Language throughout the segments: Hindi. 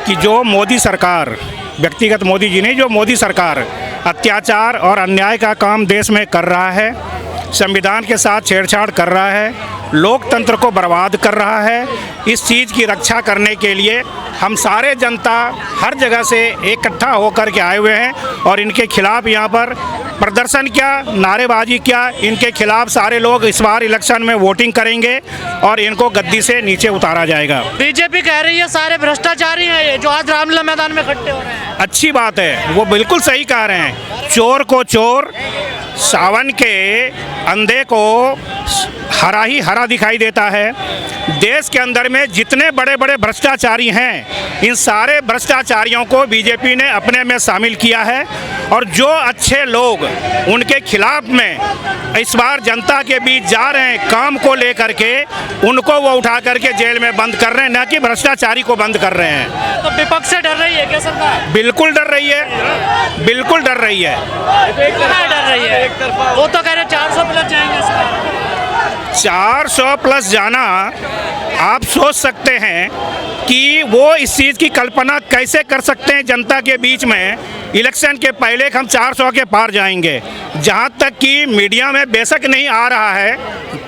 कि जो मोदी सरकार, व्यक्तिगत मोदी जी नहीं, जो मोदी सरकार अत्याचार और अन्याय का काम देश में कर रहा है, संविधान के साथ छेड़छाड़ कर रहा है, लोकतंत्र को बर्बाद कर रहा है, इस चीज़ की रक्षा करने के लिए हम सारे जनता हर जगह से इकट्ठा होकर के आए हुए हैं और इनके खिलाफ यहाँ पर प्रदर्शन क्या, नारेबाजी क्या, इनके खिलाफ सारे लोग इस बार इलेक्शन में वोटिंग करेंगे और इनको गद्दी से नीचे उतारा जाएगा। बीजेपी कह रही है सारे भ्रष्टाचारी हैं ये जो आज रामलीला मैदान में इकट्ठे हो रहे हैं। अच्छी बात है, वो बिल्कुल सही कह रहे हैं। चोर को चोर, सावन के अंधे को हरा ही हरा दिखाई देता है। देश के अंदर में जितने बड़े बड़े भ्रष्टाचारी हैं, इन सारे भ्रष्टाचारियों को बीजेपी ने अपने में शामिल किया है और जो अच्छे लोग उनके खिलाफ में इस बार जनता के बीच जा रहे हैं काम को लेकर के, उनको वो उठा करके जेल में बंद कर रहे हैं, न कि भ्रष्टाचारी को बंद कर रहे हैं। तो विपक्ष से डर रही है क्या सरकार? बिल्कुल डर रही है, बिल्कुल डर रही है। कितना डर रही है? वो तो कह रहे 400 प्लस जाएंगे इस बार। 400 प्लस जाना, आप सोच सकते हैं कि वो इस चीज़ की कल्पना कैसे कर सकते हैं जनता के बीच में इलेक्शन के पहले हम 400 के पार जाएंगे। जहाँ तक कि मीडिया में बेशक नहीं आ रहा है,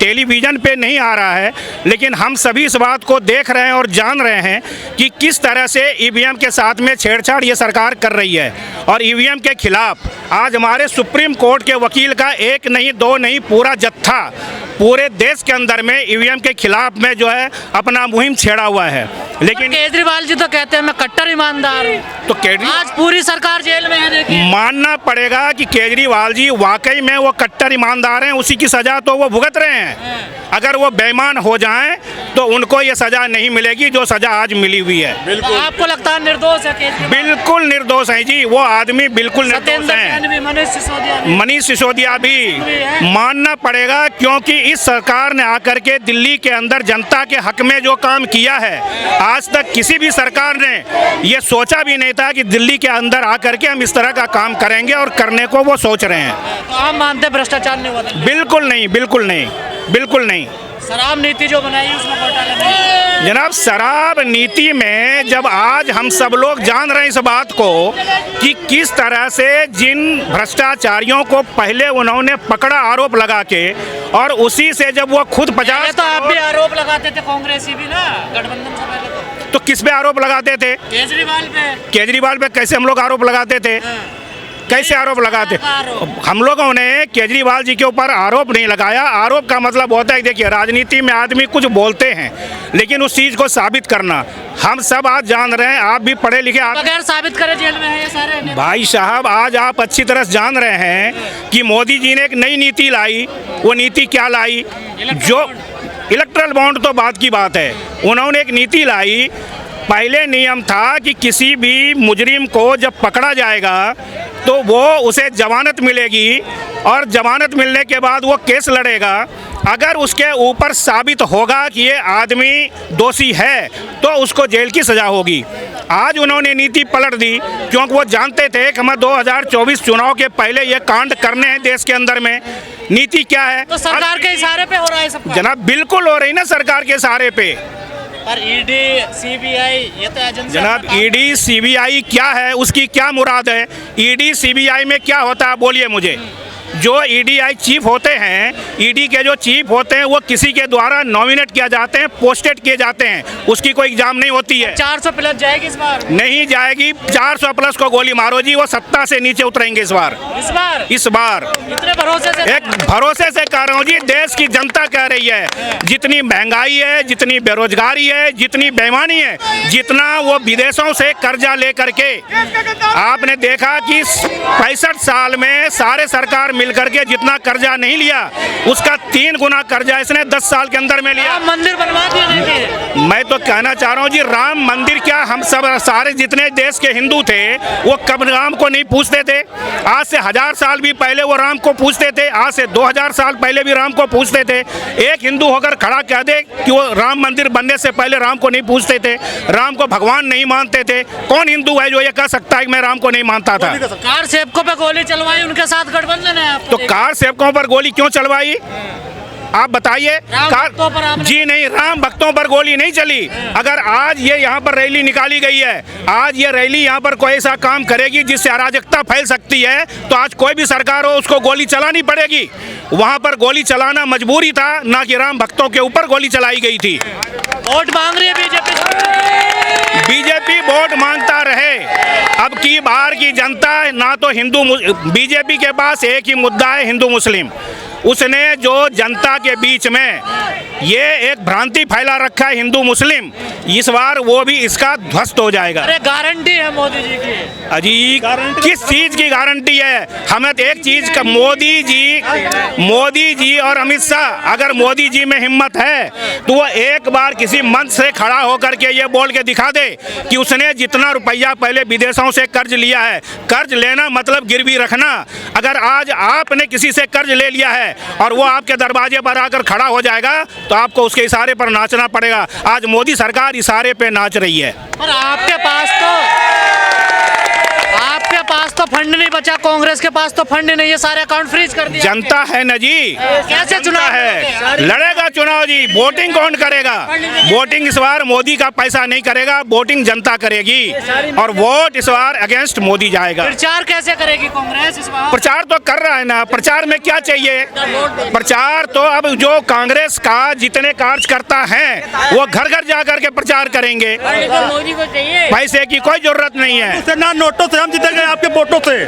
टेलीविज़न पे नहीं आ रहा है, लेकिन हम सभी इस बात को देख रहे हैं और जान रहे हैं कि किस तरह से ईवीएम के साथ में छेड़छाड़ ये सरकार कर रही है। और ईवीएम के खिलाफ आज हमारे सुप्रीम कोर्ट के वकील का एक नहीं, दो नहीं, पूरा जत्था पूरे देश के अंदर में ईवीएम के खिलाफ में जो है अपना मुहिम छेड़ा हुआ है। लेकिन केजरीवाल जी तो कहते हैं मैं कट्टर ईमानदार हूँ, तो आज पूरी सरकार जेल में है। देखिए, मानना पड़ेगा कि केजरीवाल जी वाकई में वो कट्टर ईमानदार हैं, उसी की सजा तो वो भुगत रहे हैं। अगर वो बेईमान हो जाएं तो उनको ये सजा नहीं मिलेगी जो सजा आज मिली हुई है। तो आपको लगता है निर्दोष है केजरीवाल? बिल्कुल निर्दोष है जी, वो आदमी बिल्कुल निर्दोष है। मनीष सिसोदिया भी मानना पड़ेगा, क्योंकि इस सरकार ने आकर के दिल्ली के अंदर जनता के हक में जो काम किया है, आज तक किसी भी सरकार ने ये सोचा भी नहीं था कि दिल्ली के अंदर आकर के हम इस तरह का काम करेंगे, और करने को वो सोच रहे हैं। तो आप मानते हैं भ्रष्टाचार नहीं हुआ? बिल्कुल नहीं, बिल्कुल नहीं, बिल्कुल नहीं। शराब नीति जो बनाई उसमें घोटाला नहीं? जनाब, शराब नीति में जब आज हम सब लोग जान रहे हैं इस बात को कि किस तरह से जिन भ्रष्टाचारियों को पहले उन्होंने पकड़ा आरोप लगा के, और उसी से जब वो खुद 50, तो आप भी आरोप लगाते थे, कांग्रेसी भी ना, गठबंधन से पहले तो किस पे आरोप लगाते थे? केजरीवाल पे। केजरीवाल पे कैसे हम लोग आरोप लगाते थे? कैसे आरोप लगाते? हम लोगों ने केजरीवाल जी के ऊपर आरोप नहीं लगाया। आरोप का मतलब होता है, देखिए राजनीति में आदमी कुछ बोलते हैं, लेकिन उस चीज़ को साबित करना, हम सब आज जान रहे हैं, आप भी पढ़े लिखे, आप बगैर साबित करे जेल में है ये सारे। भाई साहब, आज आप अच्छी तरह जान रहे हैं कि मोदी जी ने एक नई नीति लाई। वो नीति क्या लाई? जो इलेक्ट्रल बॉन्ड तो बात की बात है, उन्होंने एक नीति लाई। पहले नियम था कि किसी भी मुजरिम को जब पकड़ा जाएगा तो वो उसे जमानत मिलेगी, और जमानत मिलने के बाद वो केस लड़ेगा। अगर उसके ऊपर साबित होगा कि ये आदमी दोषी है तो उसको जेल की सज़ा होगी। आज उन्होंने नीति पलट दी, क्योंकि वो जानते थे कि हमें 2024 चुनाव के पहले ये कांड करने हैं देश के अंदर में। नीति क्या है? तो सरकार के इशारे पे हो रहा है सब जनाब, बिल्कुल हो रही ना सरकार के इशारे पे। पर ईडी, सीबीआई, ये तो एजेंसी। जनाब, ईडी सीबीआई क्या है, उसकी क्या मुराद है? ईडी सीबीआई में क्या होता है बोलिए मुझे। जो ईडीआई चीफ होते हैं, ईडी के जो चीफ होते हैं, वो किसी के द्वारा नॉमिनेट किया जाते हैं, पोस्टेड किए जाते हैं, उसकी कोई एग्जाम नहीं होती है। 400 प्लस जाएगी इस बार? नहीं जाएगी। 400 प्लस को गोली मारो जी, वो सत्ता से नीचे उतरेंगे इस बार। इस बार इतने भरोसे से? एक भरोसे से कह रहा हूँ जी, देश की जनता कह रही है। जितनी महंगाई है, जितनी बेरोजगारी है, जितनी बेईमानी है, जितना वो विदेशों से कर्जा ले करके, आपने देखा कि 65 साल में सारे सरकार मिल करके जितना कर्जा नहीं लिया, उसका 3 गुना कर्जा इसने 10 साल के अंदर में लिया। राम मंदिर बनवा दिया। देखिए, मैं तो कहना चाह रहा हूँ जी, राम मंदिर क्या, हम सब सारे जितने देश के हिंदू थे वो कब राम को नहीं पूछते थे? आज से 1000 साल भी पहले वो राम को पूछते थे, आज से 2000 साल पहले भी राम को पूछते थे। एक हिंदू होकर खड़ा कह दे कि वो राम मंदिर बनने से पहले राम को नहीं पूछते थे, राम को भगवान नहीं मानते थे। कौन हिंदू है जो ये कह सकता है कि मैं राम को नहीं मानता था? कार सेवकों पे गोली चलवाई, उनके साथ गठबंधन है। तो कार सेवकों पर गोली क्यों चलवाई? आप बताइए। राम भक्तों पर आपने- जी नहीं, राम भक्तों पर गोली नहीं चली। अगर आज ये यहाँ पर रैली निकाली गई है, आज ये रैली यहाँ पर कोई ऐसा काम करेगी जिससे अराजकता फैल सकती है, तो आज कोई भी सरकार हो उसको गोली चलानी पड़ेगी। वहाँ पर गोली चलाना मजबूरी था, ना कि राम भक्तों के ऊपर गोली चलाई गई थी। वोट मांग रही है बीजेपी। बीजेपी वोट मांगता रहे। अब की बार की जनता ना तो बीजेपी के पास एक ही मुद्दा है, हिंदू मुस्लिम। उसने जो जनता के बीच में ये एक भ्रांति फैला रखा है हिंदू मुस्लिम, इस बार वो भी इसका ध्वस्त हो जाएगा। अरे गारंटी है मोदी जी की। अजी किस चीज की गारंटी है? हमें तो एक चीज का, मोदी जी और अमित शाह, अगर मोदी जी में हिम्मत है तो वो एक बार किसी मंच से खड़ा होकर के ये बोल के दिखा दे कि उसने जितना रुपया पहले विदेशों से कर्ज लिया है, कर्ज लेना मतलब गिरवी रखना। अगर आज आपने किसी से कर्ज ले लिया है और वो आपके दरवाजे पर आकर खड़ा हो जाएगा तो आपको उसके इशारे पर नाचना पड़ेगा। आज मोदी सरकार इशारे पे नाच रही है। और आपके पास तो फंड नहीं बचा, कांग्रेस के पास तो फंड नहीं है, सारे अकाउंट फ्रीज कर दिया। जनता है ना जी, कैसे चुनाव है, लड़ेगा चुनाव जी। वोटिंग कौन करेगा? वोटिंग इस बार मोदी का पैसा नहीं करेगा, वोटिंग जनता करेगी और वोट इस बार अगेंस्ट मोदी जाएगा। प्रचार कैसे करेगी कांग्रेस इस बार? प्रचार तो कर रहा है ना, प्रचार में क्या चाहिए? प्रचार तो अब जो कांग्रेस का जितने कार्यकर्ता हैं वो घर घर जाकर के प्रचार करेंगे। मोदी को चाहिए, पैसे की कोई जरूरत नहीं है। ना नोटों से हम जीतेंगे, आपके वोटों से।